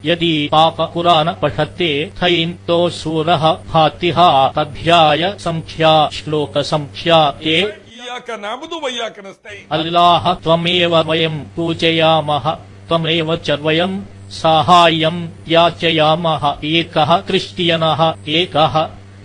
यदि पाप पुराण पठते थैन्तो सूरः फातिह अध्याय संख्या श्लोक संख्या ते अल्लाह त्वमेव वयं पूजयामः त्वमेव च वयं साहाय्यं याचयामः एकः क्रिश्चियनः एकः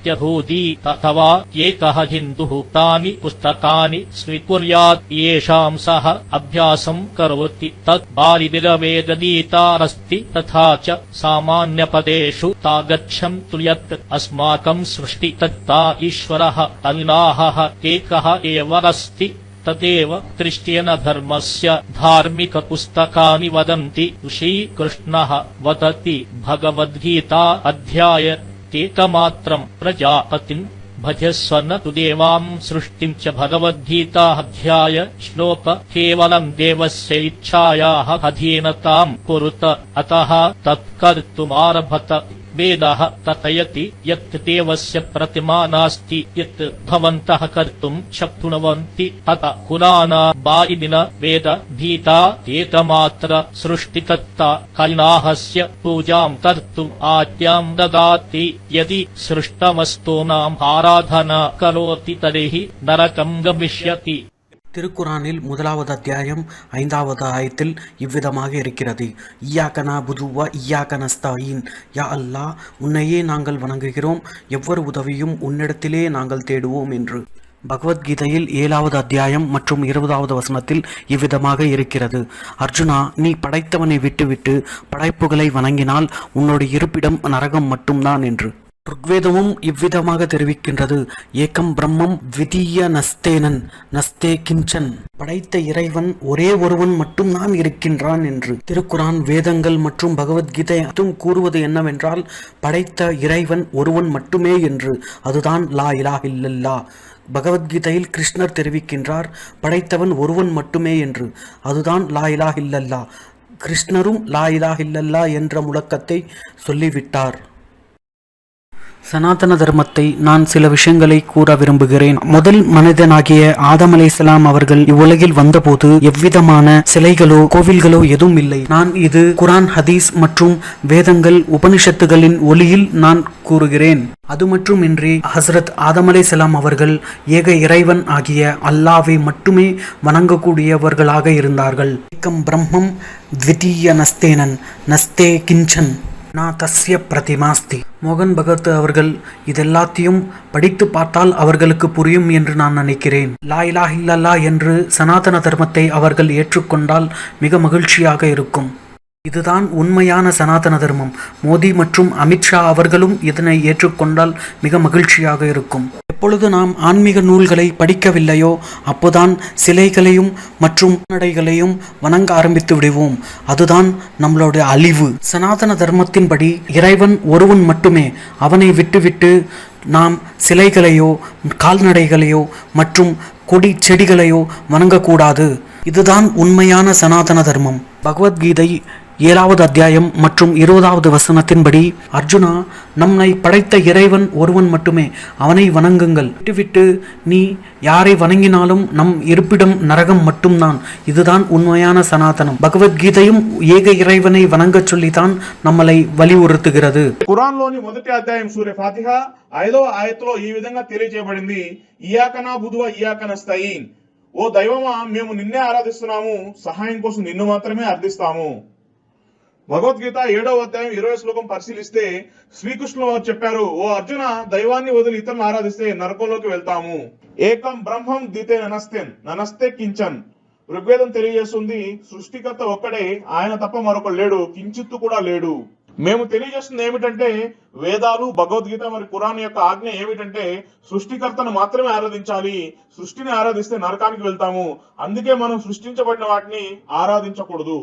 यहूदी अथवा एकः हिन्दुः तानि पुस्तकानि स्वीकुर्यात् येषां सः अभ्यासं करोति तत् बालिविरवेदगीतारस्ति तथा च सामान्यपदेषु तागच्छन्तु यत् अस्माकं सृष्टिकर्ता ईश्वरः अल्लाहः एकः एव अस्ति तदेव क्रिश्चियन धर्मस्य धार्मिकपुस्तकानि वदन्ति। श्रीकृष्णः वदति भगवद्गीता अध्याय एकमात्रं प्रजापतिं भजस्व न तु देवां सृष्टिं च भगवद्गीता अध्याय श्लोक केवलं देवस्य इच्छायाः अधीनतां कुरुत अतः तत्कर्तुमारभत। वेदः कथयति यत् देवस्य प्रतिमा नास्ति यत् भवन्तः कर्तुं शक्नुवन्ति अत कुरान बाइबिल वेद भीता एकमात्र सृष्टिकर्ता कैलाहस्य पूजां कर्तुम् आज्ञां ददाति। यदि सृष्टवस्तूनाम् आराधना करोति तर्हि नरकं गमिष्यति। திருக்குரானில் முதலாவது அத்தியாயம் 5வது ஆயத்தில் இவ்விதமாக இருக்கிறது. இய்யாக நஅபுது வ இய்யாக நஸ்தஈன். யா அல்லாஹ், உன்னையே நாங்கள் வணங்குகிறோம், எவ்வொரு உதவியும் உன்னிடத்திலே நாங்கள் தேடுவோம் என்று. பகவத்கீதையில் 7வது அத்தியாயம் மற்றும் 20வது வசனத்தில் இவ்விதமாக இருக்கிறது. அர்ஜுனா, நீ படைத்தவனை விட்டுவிட்டு படைப்புகளை வணங்கினால் உன்னோட இருப்பிடம் நரகம் மட்டும்தான் என்று. ருக்வேதமும் இவ்விதமாக தெரிவிக்கின்றது. ஏக்கம் பிரம்மம் த்விதீய நஸ்தேனன் நஸ்தே கிஞ்சன். படைத்த இறைவன் ஒரே ஒருவன் மட்டும்தான் இருக்கின்றான் என்று. திருக்குரான், வேதங்கள் மற்றும் பகவத்கீதை மட்டும் கூறுவது என்னவென்றால் படைத்த இறைவன் ஒருவன் மட்டுமே என்று. அதுதான் லா இலாஹ இல்லல்லாஹ். பகவத்கீதையில் கிருஷ்ணர் தெரிவிக்கின்றார் படைத்தவன் ஒருவன் மட்டுமே என்று. அதுதான் லா இலாஹ இல்லல்லாஹ். கிருஷ்ணரும் லா இலாஹ இல்லல்லாஹ் என்ற முழக்கத்தை சொல்லிவிட்டார். சனாதன தர்மத்தை நான் சில விஷயங்களை கூற விரும்புகிறேன். முதல் மனிதனாகிய ஆதம் அலைஹிஸ்ஸலாம் அவர்கள் இவ்வுலகில் வந்தபோது எவ்விதமான சிலைகளோ கோவில்களோ எதுவும் இல்லை. நான் இது குரான், ஹதீஸ் மற்றும் வேதங்கள் உபனிஷத்துகளின் ஒளியில் நான் கூறுகிறேன். அது மட்டுமின்றி ஹசரத் ஆதம் அலைஹிஸ்ஸலாம் அவர்கள் ஏக இறைவன் ஆகிய அல்லாவை மட்டுமே வணங்கக்கூடியவர்களாக இருந்தார்கள். ஏகம் பிரம்மம் த்விதீய நஸ்தேனன் நஸ்தே கிஞ்சன் நா தஸ்ய பிரதிமாஸ்தி. மோகன் பகவத் அவர்கள் இதெல்லாத்தையும் படித்து பார்த்தால் அவர்களுக்கு புரியும் என்று நான் நினைக்கிறேன். லா இலாஹ இல்லல்லாஹ் என்று சனாதன தர்மத்தை அவர்கள் ஏற்றுக்கொண்டால் மிக மகிழ்ச்சியாக இருக்கும். இதுதான் உண்மையான சனாதன தர்மம். மோடி மற்றும் அமித்ஷா அவர்களும் இதனை ஏற்றுக்கொண்டால் மிக மகிழ்ச்சியாக இருக்கும். எப்பொழுது நாம் ஆன்மீக நூல்களை படிக்கவில்லையோ அப்போதான் சிலைகளையும் மற்றும் நடைகளையும் வணங்க ஆரம்பித்து விடுவோம். அதுதான் நம்மளோட அழிவு. சனாதன தர்மத்தின்படி இறைவன் ஒருவன் மட்டுமே. அவனை விட்டுவிட்டு நாம் சிலைகளையோ கால்நடைகளையோ மற்றும் கொடி செடிகளையோ வணங்கக்கூடாது. இதுதான் உண்மையான சனாதன தர்மம். பகவத்கீதை 7வது அத்தியாயம் மற்றும் 20வது வசனத்தின்படி, அர்ஜுனா, நம்மை படைத்த இறைவன் ஒருவன் மட்டுமே, அவனை வணங்குங்கள். விட்டுவிட்டு நீ யாரை வணங்கினாலும் நம் இருப்பிடம் நரகம் மட்டும்தான். இதுதான் உண்மையான சனாதனம். பகவத்கீதையும் ஏக இறைவனை வணங்க சொல்லித்தான் நம்மளை வலியுறுத்துகிறது. ఖురాన్లోని మొదటి అధ్యాయం సూర ఫాతిహ 5వ ఆయతలో ఈ విధంగా తెలియజేయబడింది. ఇయ్యాక నఅబుదు వ ఇయ్యాక నస్తఈన్. ఓ దైవమా, మేము నిన్నే ఆరాధిస్తున్నాము, సహాయం కోసం నిన్ను మాత్రమే అర్థిస్తాము. భగవద్గీత 7వ అధ్యాయం 20వ శ్లోకం పరిశీలిస్తే శ్రీకృష్ణుల వారు చెప్పారు, ఓ అర్జున, దైవాన్ని వదిలి ఇతరులను ఆరాధిస్తే నరకంలోకి వెళ్తాము. ఏకం బ్రహ్మం ద్వితీయ ననస్తే కించన్. ఋగ్వేదం తెలియజేస్తుంది సృష్టికర్త ఒక్కడే, ఆయన తప్ప మరొకడు లేడు, కించిత్తు కూడా లేడు. మేము తెలియజేస్తుంది ఏమిటంటే వేదాలు, భగవద్గీత మరి ఖురాన్ యొక్క ఆజ్ఞ ఏమిటంటే సృష్టికర్తను మాత్రమే ఆరాధించాలి. సృష్టిని ఆరాధిస్తే నరకానికి వెళ్తాము. అందుకే మనం సృష్టించబడిన వాటిని ఆరాధించకూడదు.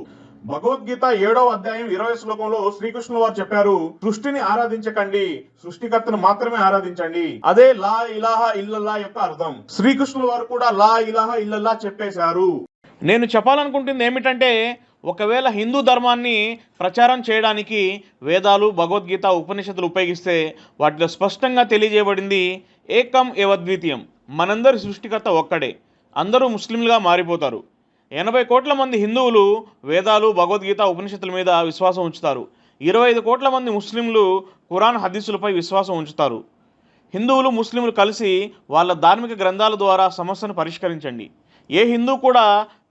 భగవద్గీత 7వ అధ్యాయం 20వ శ్లోకంలో శ్రీకృష్ణుల వారు చెప్పారు, సృష్టిని ఆరాధించకండి, సృష్టికర్తను మాత్రమే ఆరాధించండి. అదే లా ఇలాహ ఇల్లల్లా యొక్క అర్థం. శ్రీకృష్ణుల వారు కూడా లా ఇలాహ ఇల్లల్లా చెప్పేశారు. నేను చెప్పాలనుకుంటుంది ఏమిటంటే, ఒకవేళ హిందూ ధర్మాన్ని ప్రచారం చేయడానికి వేదాలు, భగవద్గీత, ఉపనిషత్తులు ఉపయోగిస్తే వాటిలో స్పష్టంగా తెలియజేయబడింది ఏకం ఏవద్వితీయం. మనందరి సృష్టికర్త ఒక్కడే. అందరూ ముస్లింలుగా మారిపోతారు. 80 కోట్ల మంది హిందువులు వేదాలు, భగవద్గీత, ఉపనిషత్తుల మీద విశ్వాసం ఉంచుతారు. 25 కోట్ల మంది ముస్లింలు ఖురాన్ హదీసులపై విశ్వాసం ఉంచుతారు. హిందువులు ముస్లింలు కలిసి వాళ్ళ ధార్మిక గ్రంథాల ద్వారా సమస్యను పరిష్కరించండి. ఏ హిందూ కూడా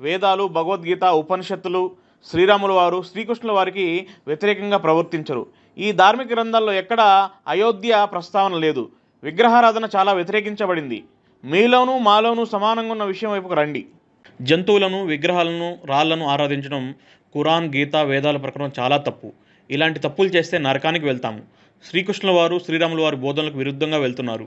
వేదాలు, భగవద్గీత, ఉపనిషత్తులు, శ్రీరాముల వారు, శ్రీకృష్ణుల వారికి వ్యతిరేకంగా ప్రవర్తించరు. ఈ ధార్మిక గ్రంథాల్లో ఎక్కడా అయోధ్య ప్రస్తావన లేదు. విగ్రహారాధన చాలా వ్యతిరేకించబడింది. మీలోనూ మాలోనూ సమానంగా ఉన్న విషయం వైపుకు రండి. జంతువులను, విగ్రహాలను, రాళ్లను ఆరాధించడం ఖురాన్, గీత, వేదాల ప్రకారం చాలా తప్పు. ఇలాంటి తప్పులు చేస్తే నరకానికి వెళ్తాము. శ్రీకృష్ణుల వారు, శ్రీరాముల వారి బోధనలకు విరుద్ధంగా వెళ్తున్నారు.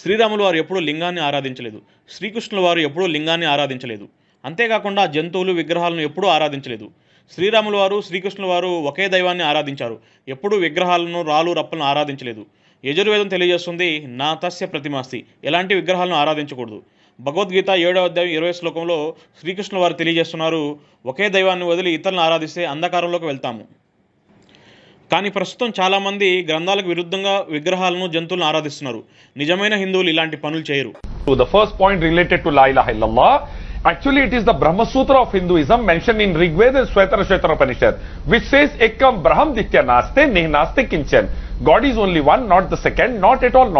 శ్రీరాముల వారు ఎప్పుడూ లింగాన్ని ఆరాధించలేదు. శ్రీకృష్ణుల వారు ఎప్పుడూ లింగాన్ని ఆరాధించలేదు. అంతేకాకుండా జంతువులు, విగ్రహాలను ఎప్పుడూ ఆరాధించలేదు. శ్రీరాముల వారు, శ్రీకృష్ణుల వారు ఒకే దైవాన్ని ఆరాధించారు. ఎప్పుడూ విగ్రహాలను, రాళ్ళు, రప్పలను ఆరాధించలేదు. యజుర్వేదం తెలియజేస్తుంది, నా తస్య ప్రతిమాస్తి, ఎలాంటి విగ్రహాలను ఆరాధించకూడదు. భగవద్గీత 7వ అధ్యాయం 20 శ్లోకంలో శ్రీకృష్ణుల వారు తెలియజేస్తున్నారు, ఒకే దైవాన్ని వదిలి ఇతరులను ఆరాధిస్తే అంధకారంలోకి వెళ్తాము. కానీ ప్రస్తుతం చాలామంది గ్రంథాలకు విరుద్ధంగా విగ్రహాలను, జంతువులను ఆరాధిస్తున్నారు. నిజమైన హిందువులు ఇలాంటి పనులు చేయరు. The first point related to La ilaha illallah, actually it is the Brahma Sutra of Hinduism mentioned in Rig Veda and Shvetara Upanishad, which says Ekam Braham Ditya Naste Nihnaste Kinchan. God is only one, not the second, not at all,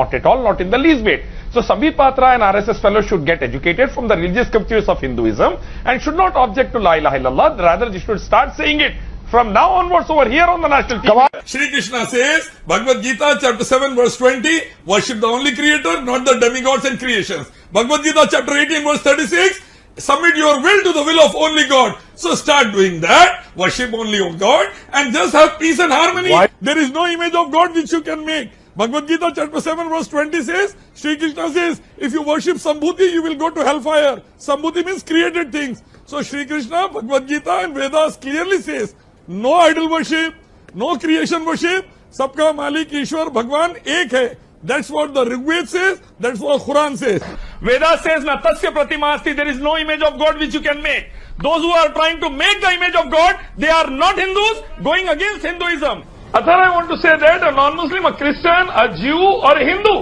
not in the least bit. So Sambit Patra and RSS fellows should get educated from the religious scriptures of Hinduism and should not object to La ilaha illallah, rather they should start saying it from now onwards over here on the national TV. Shri Krishna says, Bhagavad Gita chapter 7 verse 20, worship the only creator, not the demigods and creations. Bhagavad Gita chapter 18 verse 36, submit your will to the will of only God. So start doing that, worship only of God and just have peace and harmony. Why? There is no image of God which you can make. Bhagavad Gita chapter 7 verse 20 says, Shri Krishna says, if you worship Sambhuti, you will go to hellfire. Sambhuti means created things. So Shri Krishna, Bhagavad Gita and Vedas clearly says, no idol worship, no creation worship, सबका मालिक ईश्वर भगवान एक है. That's what the Rig Veda says, that's what Quran says. Veda says na tasya pratimasti, there is no image of God which you can make. Those who are trying to make the image of God, they are not Hindus, going against Hinduism. Athar, I want to say that a non-Muslim, a Christian, a Jew or a Hindu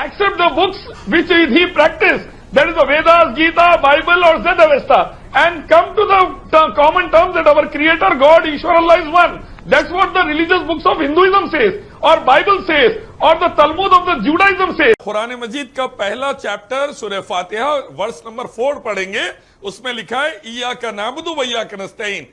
accept the books which he practiced, that is the Vedas, Gita, Bible or Zed Avesta, and come to the common terms that our creator God, Ishwar Allah is one. That's what the religious books of Hinduism says, or Bible says, or the Talmud of the Judaism says. Quran मजीद का पहला chapter सूरह फातिहा verse number 4 पढ़ेंगे. उसमें लिखा है इय्याका नअबुदु व इय्याका नस्तईन,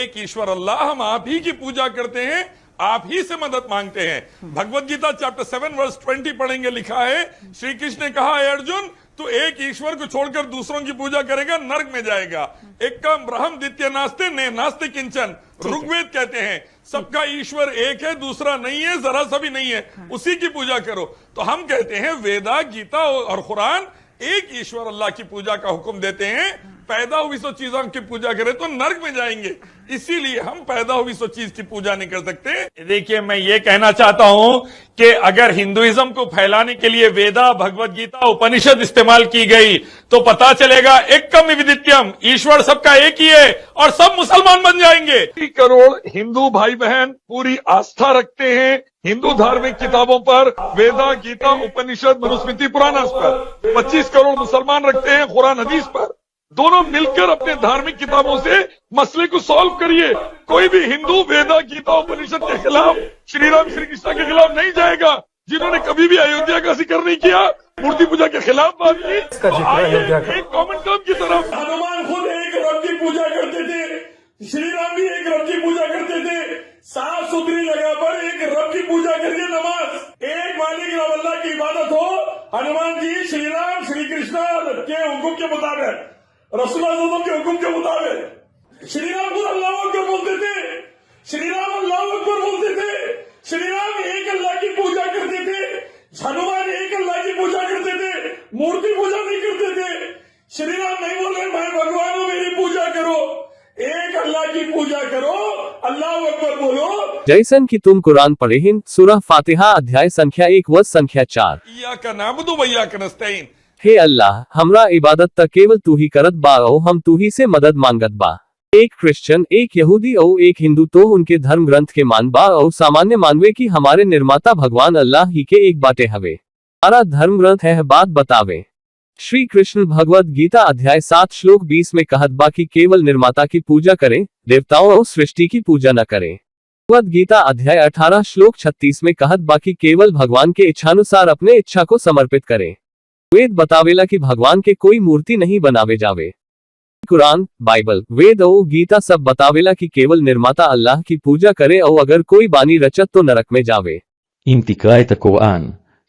एक ईश्वर अल्लाह, हम आप ही की पूजा करते हैं, आप ही से मदद मांगते हैं. भगवद गीता चैप्टर 7 वर्स 20 पढ़ेंगे. लिखा है, श्री कृष्ण ने कहा, अर्जुन तू एक ईश्वर को छोड़कर दूसरों की पूजा करेगा, नरक में जाएगा. एकम ब्रह्म द्वितीय नास्ते ने नास्ते किंचन. ऋग्वेद कहते हैं सबका ईश्वर एक है, दूसरा नहीं है, जरा सा भी नहीं है, उसी की पूजा करो. तो हम कहते हैं वेदा, गीता और कुरान एक ईश्वर अल्लाह की पूजा का हुक्म देते हैं. पैदा हुई सो चीजों की पूजा करें तो नरक में जाएंगे, इसीलिए हम पैदा हुई सो चीज की पूजा नहीं कर सकते. देखिए, मैं ये कहना चाहता हूं कि अगर हिंदुइज्म को फैलाने के लिए वेदा, भगवद गीता, उपनिषद इस्तेमाल की गई तो पता चलेगा एकम विदित्यम, ईश्वर सबका एक ही है और सब मुसलमान बन जाएंगे. 30 करोड़ हिंदू भाई बहन पूरी आस्था रखते हैं हिंदू धार्मिक किताबों पर, वेदा, गीता, उपनिषद, मनुस्मृति, पुराणास पर. 25 करोड़ मुसलमान रखते हैं कुरान हदीस पर. दोनों मिलकर अपने धार्मिक किताबों से मसले को सॉल्व करिए. कोई भी हिंदू वेदा, गीता, उपनिषद के खिलाफ, श्री राम श्री कृष्ण के खिलाफ नहीं जाएगा. जिन्होंने कभी भी अयोध्या का जिक्र नहीं किया, मूर्ति पूजा के खिलाफ बात की, तो आइए एक कॉमन टर्म की तरफ. हनुमान खुद एक रब की पूजा करते थे, श्री राम भी एक रब की पूजा करते थे. साफ सुथरी जगह पर एक रब की पूजा करिए, नमाज एक मालिक रब अल्लाह की इबादत हो. हनुमान जी श्री राम श्री कृष्ण के हुक्म के मुताबिक, रसूलुल्लाह के हुक्म के मुताबिक, श्री राम खुद अल्लाह अकबर बोलते थे, श्री राम अल्लाह अकबर बोलते थे, श्री राम एक अल्लाह की पूजा करते थे, हनुमान एक अल्लाह की पूजा करते थे, मूर्ति पूजा नहीं करते थे. श्री राम नहीं बोल रहे मैं भगवान हूं मेरी पूजा करो, एक अल्लाह की पूजा करो, अल्लाह अकबर बोलो. जैसन कि तुम कुरान पढ़े हिंद, सूरह फातिहा अध्याय संख्या 1 वर्ष संख्या 4. इय्याका नअबुदु व इय्याका नस्तईन. हे अल्लाह, हमरा इबादत तक केवल तू ही करत बा और हम तू ही से मदद मांगत बा. एक क्रिश्चियन, एक यहूदी और एक हिंदू तो उनके धर्म ग्रंथ के मान बा और सामान्य मानवे की हमारे निर्माता भगवान अल्लाह ही के एक बाटे हवे. हमारा धर्म ग्रंथ है बात बतावे. श्री कृष्ण भगवद गीता अध्याय 7 श्लोक 20 में कहत बा कि केवल निर्माता की पूजा करें, देवताओं और सृष्टि की पूजा न करें. भगवद गीता अध्याय 18 श्लोक 36 में कहत बाकी केवल भगवान के इच्छानुसार अपने इच्छा को समर्पित करें। वेद बतावेला कि भगवान के कोई मूर्ति नहीं बनावे जावे। कुरान, बाइबल, वेद और गीता सब बतावेला कि केवल निर्माता अल्लाह की पूजा करे और अगर कोई बानी रचत तो नरक में जावे। אם תקרא את הקוראן,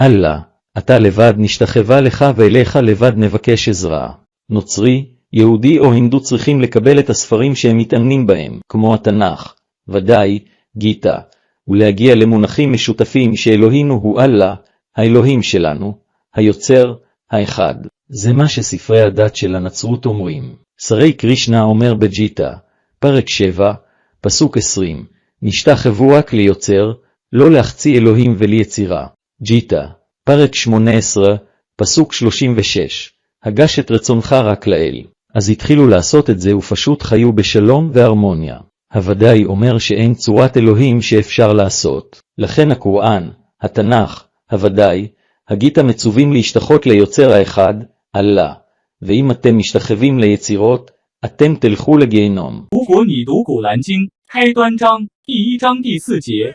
אללה, אתה לבד נשתחווה לך ואליך לבד נבקש עזרה. נוצרי, יהודי או הינדו צריכים לקבל את הספרים שהם מתאמנים בהם, כמו התנ"ך, ודאי, גיטה, ולהגיע למונחים משותפים שאלוהינו הוא אללה, האלוהים שלנו, היוצר, האחד. זה מה שספרי הדת של הנצרות אומרים. שרי קרישנה אומר בג'יטה, פרק 7, פסוק 20, נשתחוו רק ליוצר, לא להחצי אלוהים וליצירה. ג'יטה, פרק 18, פסוק 36, הגש את רצונך רק לאל. אז התחילו לעשות את זה ופשוט חיו בשלום והרמוניה. הוודאי אומר שאין צורת אלוהים שאפשר לעשות. לכן הקוראן, התנ"ך, הוודאי, הגיטה מצווים להשתחות ליוצר האחד, אללה. ואם אתם משתחווים ליצירות, אתם תלכו לגיהנום. 如果你读古兰经开端章第1章第4节，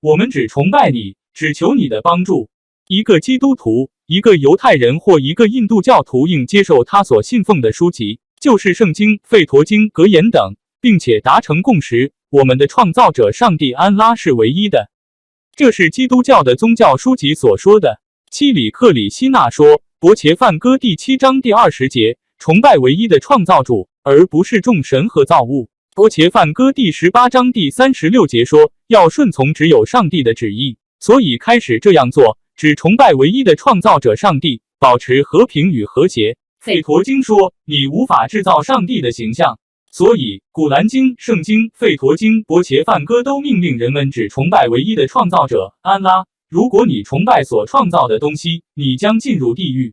我们只崇拜你，只求你的帮助。一个基督徒、一个犹太人或一个印度教徒应接受他所信奉的书籍，就是圣经、吠陀经、格言等，并且达成共识：我们的创造者上帝安拉是唯一的。这是基督教的宗教书籍所说的。七里克里希纳说，伯伽梵歌第7章第20节，崇拜唯一的创造主，而不是众神和造物。伯伽梵歌第18章第36节说，要顺从只有上帝的旨意，所以开始这样做，只崇拜唯一的创造者上帝，保持和平与和谐。吠陀经说，你无法制造上帝的形象，所以古兰经、圣经、吠陀经、伯伽梵歌都命令人们只崇拜唯一的创造者安拉。如果你崇拜所创造的东西，你将进入地狱。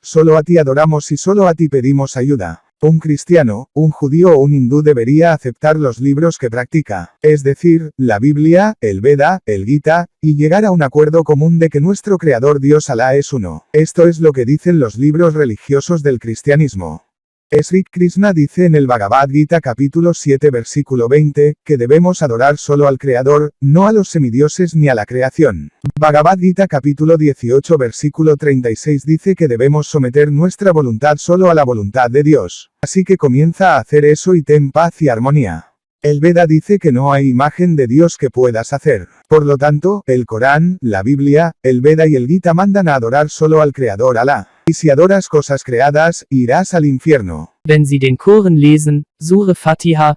solo a ti adoramos y solo a ti pedimos ayuda. Un cristiano, un judío o un hindú debería aceptar los libros que practica, es decir, la Biblia, el Veda, el Gita, y llegar a un acuerdo común de que nuestro creador Dios Alá es uno. Esto es lo que dicen los libros religiosos del cristianismo. Sri Krishna dice en el Bhagavad Gita capítulo 7 versículo 20, que debemos adorar solo al Creador, no a los semidioses ni a la creación. Bhagavad Gita capítulo 18 versículo 36 dice que debemos someter nuestra voluntad solo a la voluntad de Dios. Así que comienza a hacer eso y ten paz y armonía. El Veda dice que no hay imagen de Dios que puedas hacer. Por lo tanto, el Corán, la Biblia, el Veda y el Gita mandan a adorar solo al Creador Alá. Y si adoras cosas creadas, irás al infierno. Wenn Sie den Koran lesen, Sure Fatiha,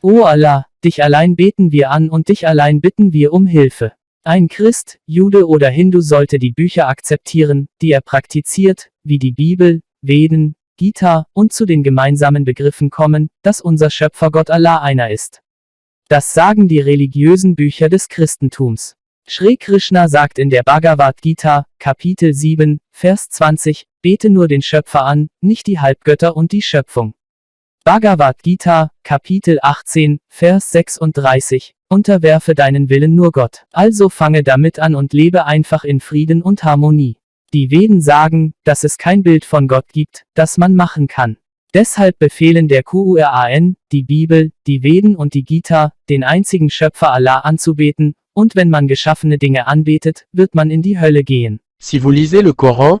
O Allah, dich allein beten wir an und dich allein bitten wir um Hilfe. Ein Christ, Jude oder Hindu sollte die Bücher akzeptieren, die er praktiziert, wie die Bibel, Veden, Gita, und zu den gemeinsamen Begriffen kommen, dass unser Schöpfer Gott Allah einer ist. Das sagen die religiösen Bücher des Christentums. Sri Krishna sagt in der Bhagavad Gita, Kapitel 7, Vers 20, bete nur den Schöpfer an, nicht die Halbgötter und die Schöpfung. Bhagavad Gita, Kapitel 18, Vers 36, unterwerfe deinen Willen nur Gott. Also fange damit an und lebe einfach in Frieden und Harmonie. Die Veden sagen, dass es kein Bild von Gott gibt, das man machen kann. Deshalb befehlen der Quran, die Bibel, die Veden und die Gita, den einzigen Schöpfer Allah anzubeten, und wenn man geschaffene Dinge anbetet, wird man in die Hölle gehen. Si vous lisez le Coran,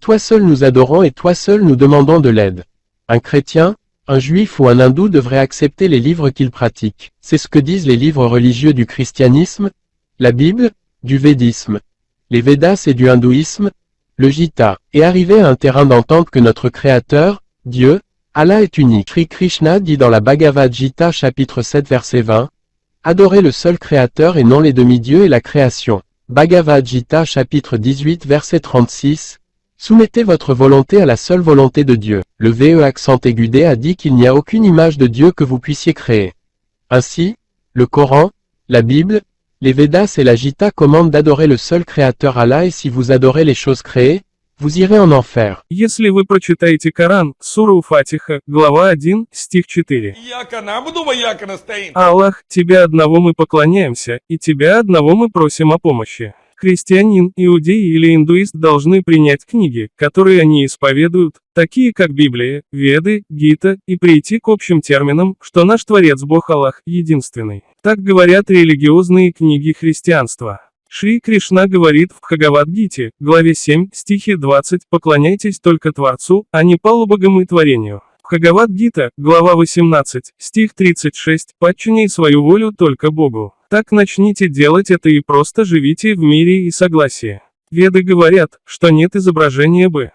toi seul nous adorons et toi seul nous demandons de l'aide. Un chrétien, un juif ou un hindou devrait accepter les livres qu'il pratique. C'est ce que disent les livres religieux du christianisme, la Bible, du védisme, les Védas et du hindouisme, le Gita, et arriver à un terrain d'entente que notre Créateur, Dieu, Allah est unique. Sri Krishna dit dans la Bhagavad Gita chapitre 7 verset 20, adorez le seul Créateur et non les demi-dieux et la création. Bhagavad Gita chapitre 18 verset 36, soumettez votre volonté à la seule volonté de Dieu. Le VE accent aiguë a dit qu'il n'y a aucune image de Dieu que vous puissiez créer. Ainsi, le Coran, la Bible, les Védas et la Gita commandent d'adorer le seul Créateur Allah et si vous adorez les choses créées, Vous irez en enfer. Если вы прочитаете Коран, суру Фатиха, глава 1, стих 4. इय्याका नअबुदु व इय्याका नस्तईन. Аллах, Тебя одного мы поклоняемся, и Тебя одного мы просим о помощи. Христианин, иудей или индуист должны принять книги, которые они исповедуют, такие как Библия, Веды, Гита, и прийти к общим терминам, что наш Творец Бог Аллах единственный. Так говорят религиозные книги христианства. Шри Кришна говорит в Бхагавад-гите, главе 7, стихе 20, «Поклоняйтесь только Творцу, а не полубогам и творению». Бхагавад-гита, глава 18, стих 36, «Подчиняй свою волю только Богу». Так начните делать это и просто живите в мире и согласии. Веды говорят, что нет изображения «Б».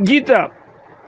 गीता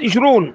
20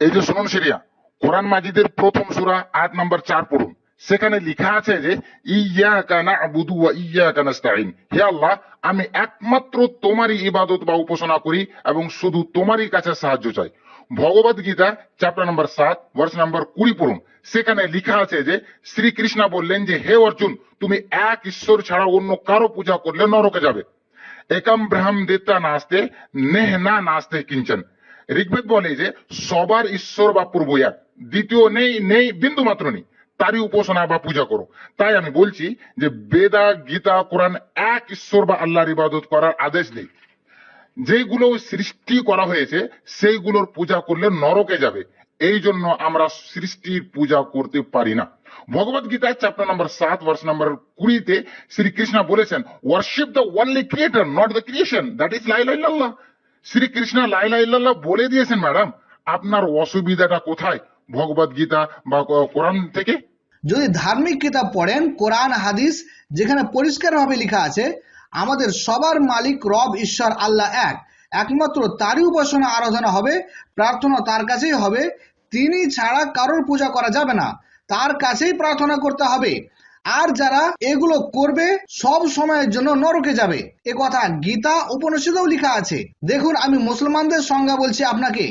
এই যে শুনুন Syria কোরআন মাজিদের প্রথম সূরা আয়াত number 4 পড়ুন। সেখানে লেখা আছে যে ইয়াকা না'বুদু ওয়া ইয়াকা নাস্তাঈন, হে আল্লাহ আমি একমাত্র তোমারই ইবাদত বা উপাসনা করি এবং শুধু তোমারই কাছে সাহায্য চাই। Bhagavad Gita chapter number 7 verse number 20 পড়ুন। সেখানে লেখা আছে যে শ্রীকৃষ্ণ বললেন যে হে অর্জুন তুমি এক ঈশ্বর ছাড়া অন্য কারো পূজা করলে নরকে যাবে। একম ব্রহ্ম দেবতা নাস্তে নেহ না নাস্তে কিঞ্চন। ঋগ্বেদ বলে যে সবার ঈশ্বর বা প্রভু এক, দ্বিতীয় নেই, নেই বিন্দু মাত্র নেই, তারই উপাসনা বা পূজা করো। তাই আমি বলছি যে বেদা গীতা কোরআন এক ঈশ্বর বা আল্লাহর ইবাদত করার আদেশ দেয়। যেগুলো সৃষ্টি করা হয়েছে সেইগুলোর পূজা করলে নরকে যাবে, এই জন্য আমরা সৃষ্টির পূজা করতে পারি না। Bhagavad Gita chapter number 7 verse number 20 Shri Krishna বলেছেন worship the only creator not the creation, that is লা ইলাহা ইল্লাল্লাহ। শ্রীকৃষ্ণ লা ইলাহা ইল্লাল্লাহ বলে দিয়েছেন। ম্যাডাম আপনার অসুবিধাটা কোথায়, ভগবদ গীতা বা কোরআন থেকে? যদি ধার্মিক কিতাব পড়েন কোরআন হাদিস, যেখানে পরিষ্কারভাবে লেখা আছে আমাদের সবার মালিক রব ঈশ্বর আল্লাহ এক, একমাত্র তারই উপাসনা আরাধনা হবে, প্রার্থনা তার কাছেই হবে, তিনি ছাড়া কারোর পূজা করা যাবে না, তার কাছেই প্রার্থনা করতে হবে। আর যারা এগুলো করবে সব সময়ের জন্য নরকে যাবে, এ কথা গীতা উপনিষদেও লেখা আছে। দেখুন আমি মুসলমানদের সংজ্ঞা বলছি আপনাকে।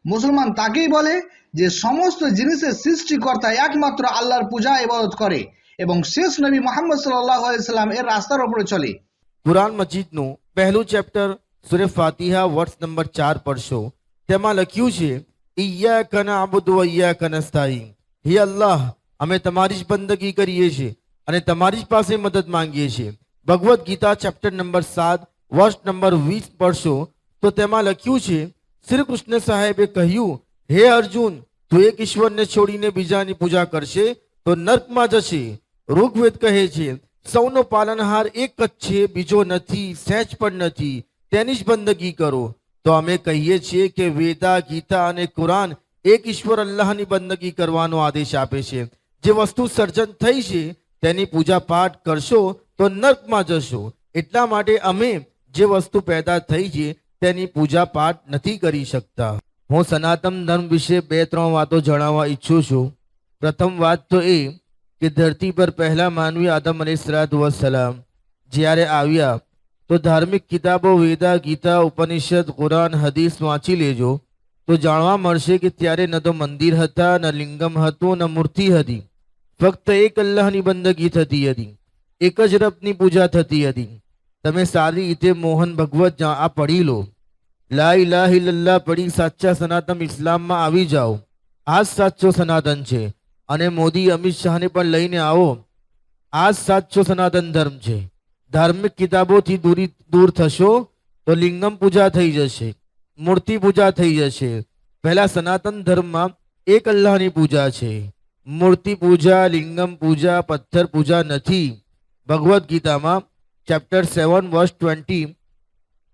মুসলমান তাকেই বলে যে সমস্ত জিনিসের সৃষ্টিকর্তা একমাত্র আল্লাহর পূজা ইবাদত করে এবং শেষ নবী মুহাম্মদ সাল্লাল্লাহু আলাইহি সাল্লাম এর রাস্তার উপরে চলে। કુરાન મજીદનું પહેલું ચેપ્ટર સૂરે ફાતિહા વર્સ નંબર 4 પડશો। તેમાં લખ્યું છે ઇય્યાક નઅબુદુ વ ઇય્યાક નસ્તાઈન, હે અલ્લાહ અમે તમારી જ બંદગી કરીએ છીએ અને તમારી જ પાસે મદદ માંગીએ છીએ। Bhagavad Gita chapter number 7 verse number 20 પડશો તો તેમાં લખ્યું છે શ્રી કૃષ્ણ સાહેબે કહ્યું હે અર્જુન તું એક ઈશ્વરને છોડીને બીજાની પૂજા કરશે તો નર્કમાં જશે। ઋગ્વેદ કહે છે સૌનો પાલનહાર એક જ છે, બીજો નથી, સહેજ પણ નથી, તેની જ બંદગી કરો। તો અમે કહીએ છીએ કે વેદા ગીતા અને કુરાન એક ઈશ્વર અલ્લાહની બંદગી કરવાનો આદેશ આપે છે। જે વસ્તુ સર્જન થઈ છે તેની પૂજા પાઠ કરશો તો નર્કમાં જશો, એટલા માટે અમે જે વસ્તુ પેદા થઈ છે તેની પૂજા પાઠ નથી કરી શકતા। હું સનાતન ધર્મ વિશે 2-3 વાતો જણાવવા ઈચ્છું છું। પ્રથમ વાત તો એ કે ધરતી પર પહેલા માનવી આદમ અલૈહિસ્સલામ જ્યારે આવ્યા તો ધાર્મિક કિતાબો વેદા ગીતા ઉપનિષદ કુરાન હદીસ વાંચી લેજો તો જાણવા મળશે કે ત્યારે ન તો મંદિર હતા, ન લિંગમ હતું, ન મૂર્તિ હતી, ફક્ત એક અલ્લાહની બંદગી થતી હતી, એક જ રબની પૂજા થતી હતી। તમે સારી રીતે મોહન ભગવત આ પઢી લો, લા ઇલાહા ઇલ્લલ્લાહ પઢી સાચા સનાતન ઇસ્લામમાં આવી જાઓ, આ જ સાચો સનાતન છે। અને મોદી અમિત શાહને પણ લઈને આવો, આ જ સાચો સનાતન ધર્મ છે। ધાર્મિક કિતાબોથી દૂર થશો તો લિંગમ પૂજા થઈ જશે, મૂર્તિ પૂજા થઈ જશે। પહેલા સનાતન ધર્મમાં એક અલ્લાહની પૂજા છે, મૂર્તિ પૂજા, લિંગમ પૂજા, પથ્થર પૂજા નથી। ભગવદ્ ગીતામાં ચેપ્ટર 7 વર્સ 20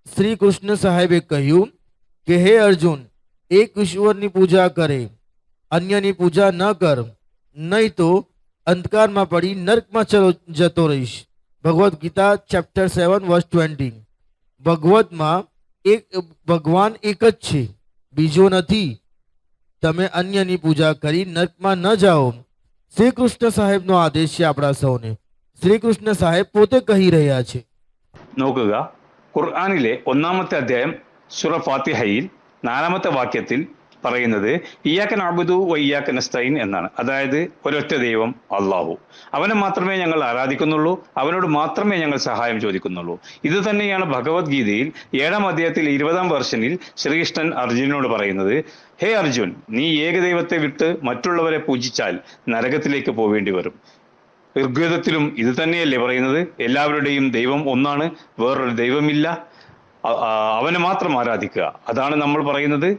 શ્રી કૃષ્ણ સાહેબે કહ્યું કે હે અર્જુન એક ઈશ્વરની પૂજા કરે, અન્યની પૂજા ન કર, નહીં તો અંધકારમાં પડી નર્કમાં જતો રહીશ. ભગવદ્ ગીતા ચેપ્ટર 7 વર્સ 20. ભગવદમાં એક ભગવાન એક જ છે, બીજો નથી. તમે અન્યની પૂજા કરી નર્કમાં ન જાઓ. શ્રીકૃષ્ણ સાહેબનો આદેશ છે આપણા સૌને. ശ്രീകൃഷ്ണ സാഹിബ് പോતે કહી રહ્યા છે. നോക്കുക, ഖുർആനിലെ 1-ാമത്തെ അധ്യായം സൂറ ഫാത്തിഹയിൽ 4-ാമത്തെ വാക്യത്തിൽ പറയുന്നത് ഇയ്യാക നഅ്ബുദു വ ഇയ്യാക നസ്തഈൻ എന്നാണ്. അതായത് ഒരൊറ്റ ദൈവം അല്ലാഹു, അവനെ മാത്രമേ ഞങ്ങൾ ആരാധിക്കുന്നുള്ളൂ, അവനോട് മാത്രമേ ഞങ്ങൾ സഹായം ചോദിക്കുന്നുള്ളൂ. ഇത് തന്നെയാണ് ഭഗവത്ഗീതയിൽ 7-ാം അധ്യായത്തിൽ 20-ാം വെർഷനിൽ ശ്രീകൃഷ്ണൻ അർജുനനോട് പറയുന്നത്. ഹേ അർജുൻ, നീ ഏകദൈവത്തെ വിട്ട് മറ്റുള്ളവരെ പൂജിച്ചാൽ നരകത്തിലേക്ക് പോവേണ്ടി വരും. ഋഗ്വേദത്തിലും ഇത് തന്നെയല്ലേ പറയുന്നത്? എല്ലാവരുടെയും ദൈവം ഒന്നാണ്, വേറൊരു ദൈവമില്ല, അവനെ മാത്രം ആരാധിക്കുക. അതാണ് നമ്മൾ പറയുന്നത്.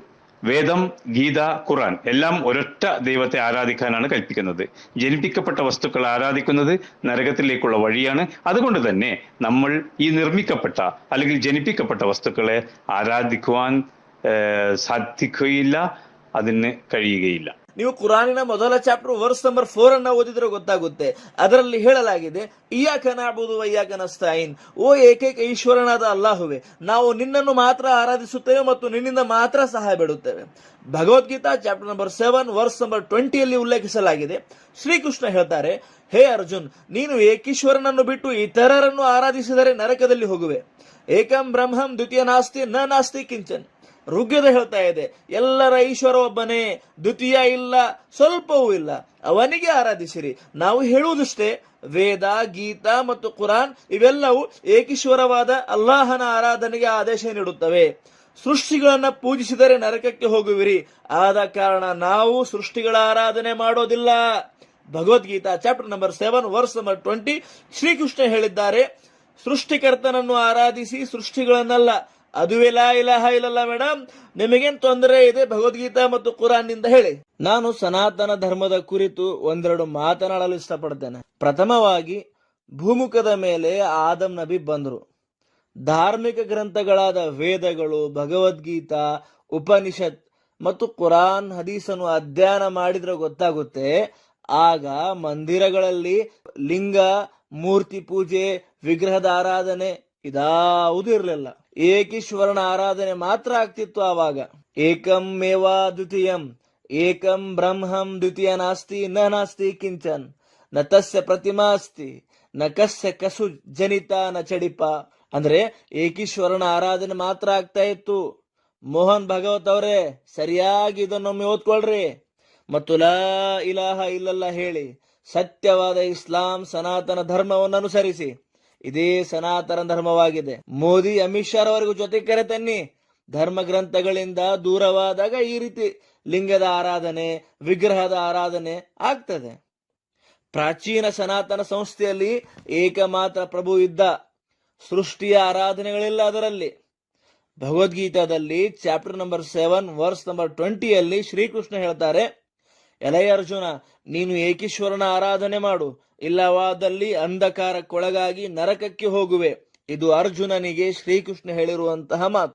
വേദം, ഗീത, ഖുർആൻ എല്ലാം ഒരൊറ്റ ദൈവത്തെ ആരാധിക്കാനാണ് കൽപ്പിക്കുന്നത്. ജനിപ്പിക്കപ്പെട്ട വസ്തുക്കൾ ആരാധിക്കുന്നത് നരകത്തിലേക്കുള്ള വഴിയാണ്. അതുകൊണ്ട് തന്നെ നമ്മൾ ഈ നിർമ്മിക്കപ്പെട്ട അല്ലെങ്കിൽ ജനിപ്പിക്കപ്പെട്ട വസ്തുക്കളെ ആരാധിക്കുവാൻ സാധിക്കുകയില്ല, അതിന് കഴിയുകയില്ല. ನೀವು ಕುರಾನಿನ ಮೊದಲ ಚಾಪ್ಟರ್ ವರ್ಸ್ ನಂಬರ್ 4 ಅನ್ನ ಓದಿದ್ರೆ ಗೊತ್ತಾಗುತ್ತೆ. ಅದರಲ್ಲಿ ಹೇಳಲಾಗಿದೆ ಇಯ್ಯಾಕ ನಅ್ಬುದು ವ ಇಯ್ಯಾಕ ನಸ್ತಾಯಿನ್, ಓ ಏಕೈಕ ಈಶ್ವರನಾದ ಅಲ್ಲಾಹುವೆ, ನಾವು ನಿನ್ನನ್ನು ಮಾತ್ರ ಆರಾಧಿಸುತ್ತೇವೆ ಮತ್ತು ನಿನ್ನಿಂದ ಮಾತ್ರ ಸಹಾಯ ಬೇಡುತ್ತೇವೆ. Bhagavad Gita chapter number 7 verse number 20 ಉಲ್ಲೇಖಿಸಲಾಗಿದೆ. ಶ್ರೀಕೃಷ್ಣ ಹೇಳ್ತಾರೆ, ಹೇ ಅರ್ಜುನ್, ನೀನು ಏಕೀಶ್ವರನನ್ನು ಬಿಟ್ಟು ಇತರರನ್ನು ಆರಾಧಿಸಿದರೆ ನರಕದಲ್ಲಿ ಹೋಗುವೆ. ಏಕಂ ಬ್ರಹ್ಮಂ ದ್ವಿತೀಯ ನಾಸ್ತಿ ನ ನಾಸ್ತಿ ಕಿಂಚನ್. ಋಗ್ವೇದ ಹೇಳ್ತಾ ಇದೆ, ಎಲ್ಲರ ಈಶ್ವರ ಒಬ್ಬನೇ, ದ್ವಿತೀಯ ಇಲ್ಲ, ಸ್ವಲ್ಪವೂ ಇಲ್ಲ, ಅವನಿಗೆ ಆರಾಧಿಸಿರಿ. ನಾವು ಹೇಳುವುದಷ್ಟೇ, ವೇದ, ಗೀತಾ ಮತ್ತು ಕುರಾನ್ ಇವೆಲ್ಲವೂ ಏಕೀಶ್ವರವಾದ ಅಲ್ಲಾಹನ ಆರಾಧನೆಗೆ ಆದೇಶ ನೀಡುತ್ತವೆ. ಸೃಷ್ಟಿಗಳನ್ನ ಪೂಜಿಸಿದರೆ ನರಕಕ್ಕೆ ಹೋಗುವಿರಿ, ಆದ ಕಾರಣ ನಾವು ಸೃಷ್ಟಿಗಳ ಆರಾಧನೆ ಮಾಡೋದಿಲ್ಲ. Bhagavad Gita chapter number 7 verse number 20 Shri Krishna ಹೇಳಿದ್ದಾರೆ, ಸೃಷ್ಟಿಕರ್ತನನ್ನು ಆರಾಧಿಸಿ, ಸೃಷ್ಟಿಗಳನ್ನಲ್ಲ. ಅದುವೇ ಲಾ ಇಲಾಹ ಇಲ್ಲಲ್ಲ. ಮೇಡಮ್, ನಿಮಗೇನ್ ತೊಂದರೆ ಇದೆ ಭಗವದ್ಗೀತಾ ಮತ್ತು ಕುರಾನ್ ನಿಂದ ಹೇಳಿ. ನಾನು ಸನಾತನ ಧರ್ಮದ ಕುರಿತು ಒಂದೆರಡು ಮಾತನಾಡಲು ಇಷ್ಟಪಡ್ತೇನೆ. ಪ್ರಥಮವಾಗಿ, ಭೂಮುಖದ ಮೇಲೆ ಆದಮ್ ನಬಿ ಬಂದರು. ಧಾರ್ಮಿಕ ಗ್ರಂಥಗಳಾದ ವೇದಗಳು, ಭಗವದ್ಗೀತಾ, ಉಪನಿಷತ್ ಮತ್ತು ಕುರಾನ್ ಹದೀಸನ್ನು ಅಧ್ಯಯನ ಮಾಡಿದ್ರೆ ಗೊತ್ತಾಗುತ್ತೆ, ಆಗ ಮಂದಿರಗಳಲ್ಲಿ ಲಿಂಗ, ಮೂರ್ತಿ ಪೂಜೆ, ವಿಗ್ರಹದ ಆರಾಧನೆ ಇದಾವುದೂ ಇರಲಿಲ್ಲ. ಏಕೀಶ್ವರನ ಆರಾಧನೆ ಮಾತ್ರ ಆಗ್ತಿತ್ತು ಆವಾಗ. ಏಕಂ ಮೇವಾ ದ್ವಿತೀಯಂ, ಏಕಂ ಬ್ರಹ್ಮಂ ದ್ವಿತೀಯ ನಾಸ್ತಿ ನ ನಾಸ್ತಿ ಕಿಂಚನ್, ನ ತಸ್ಯ ಪ್ರತಿಮಾ ಅಸ್ತಿ, ನ ಕಸ್ಯ ಕಸು ಜನಿತ ನ ಚಡಿಪ. ಅಂದ್ರೆ ಏಕೀಶ್ವರನ ಆರಾಧನೆ ಮಾತ್ರ ಆಗ್ತಾ ಇತ್ತು. ಮೋಹನ್ ಭಾಗವತ್ ಅವರೇ, ಸರಿಯಾಗಿ ಇದನ್ನೊಮ್ಮೆ ಓದ್ಕೊಳ್ರಿ ಮತ್ತು ಲಾ ಇಲಾಹ ಇಲ್ಲಲ್ಲ ಹೇಳಿ ಸತ್ಯವಾದ ಇಸ್ಲಾಂ ಸನಾತನ ಧರ್ಮವನ್ನು ಅನುಸರಿಸಿ. ಇದೇ ಸನಾತನ ಧರ್ಮವಾಗಿದೆ. ಮೋದಿ, ಅಮಿತ್ ಶಾ ಅವರಿಗೂ ಜೊತೆ ಕರೆ ತನ್ನಿ. ಧರ್ಮ ಗ್ರಂಥಗಳಿಂದ ದೂರವಾದಾಗ ಈ ರೀತಿ ಲಿಂಗದ ಆರಾಧನೆ, ವಿಗ್ರಹದ ಆರಾಧನೆ ಆಗ್ತದೆ. ಪ್ರಾಚೀನ ಸನಾತನ ಸಂಸ್ಥೆಯಲ್ಲಿ ಏಕಮಾತ್ರ ಪ್ರಭು ಇದ್ದ, ಸೃಷ್ಟಿಯ ಆರಾಧನೆಗಳಿಲ್ಲ ಅದರಲ್ಲಿ. ಭಗವದ್ಗೀತಾದಲ್ಲಿ chapter number 7 verse number 20 Shri Krishna ಹೇಳ್ತಾರೆ, ಎಲೈ ಅರ್ಜುನ, ನೀನು ಏಕೀಶ್ವರನ ಆರಾಧನೆ ಮಾಡು, ಇಲ್ಲವಾದಲ್ಲಿ ಅಂಧಕಾರಕ್ಕೊಳಗಾಗಿ ನರಕಕ್ಕೆ ಹೋಗುವೆ. ಇದು ಅರ್ಜುನನಿಗೆ ಶ್ರೀಕೃಷ್ಣ ಹೇಳಿರುವಂತಹ ಮಾತು.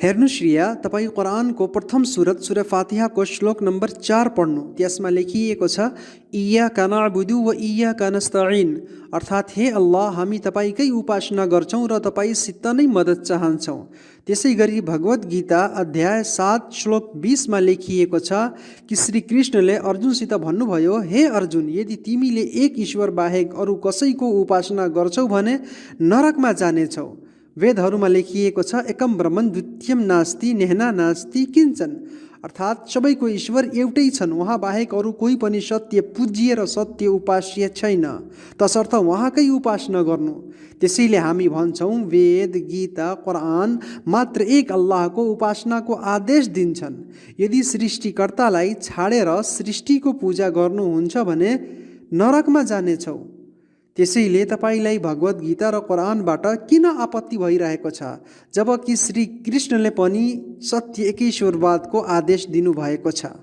हेर्नुहोस् रिया, तपाईँ कुरानको प्रथम सुरा फातिहाको श्लोक नम्बर 4 पढ्नु. त्यसमा लेखिएको छ इय्याका नअ्बुदु व इय्याका नस्ताईन, अर्थात् हे अल्लाह, हामी तपाईँकै उपासना गर्छौँ र तपाईँसित नै मद्दत चाहन्छौँ. त्यसै गरी भगवत गीता अध्याय 7 श्लोक 20 मा लेखिएको छ कि श्री कृष्णले अर्जुनसित भन्नुभयो, हे अर्जुन, यदि तिमीले एक ईश्वर बाहेक अरू कसैको उपासना गर्छौ भने नरकमा जानेछौ. वेदहरूमा लेखिएको छ एकम ब्रह्मन द्वितीयम नास्ति नेहना नास्ति किञ्चन, अर्थात् सबैको ईश्वर एउटै छन्, उहाँ बाहेक अरू कोही पनि सत्य पूज्य र सत्य उपास्य छैन, तसर्थ उहाँकै उपासना गर्नु। त्यसैले हामी भन्छौँ वेद, गीता, कुरान मात्र एक अल्लाहको उपासनाको आदेश दिन्छन्। यदि सृष्टिकर्तालाई छाडेर सृष्टिको पूजा गर्नुहुन्छ भने नरकमा जानेछौ। त्यसैले तपाईलाई भगवत गीता र कुरानबाट किन आपत्ति भइरहेको छ, जबकि श्री कृष्णले पनि सत्य एकेश्वरवादको आदेश दिनुभएको छ।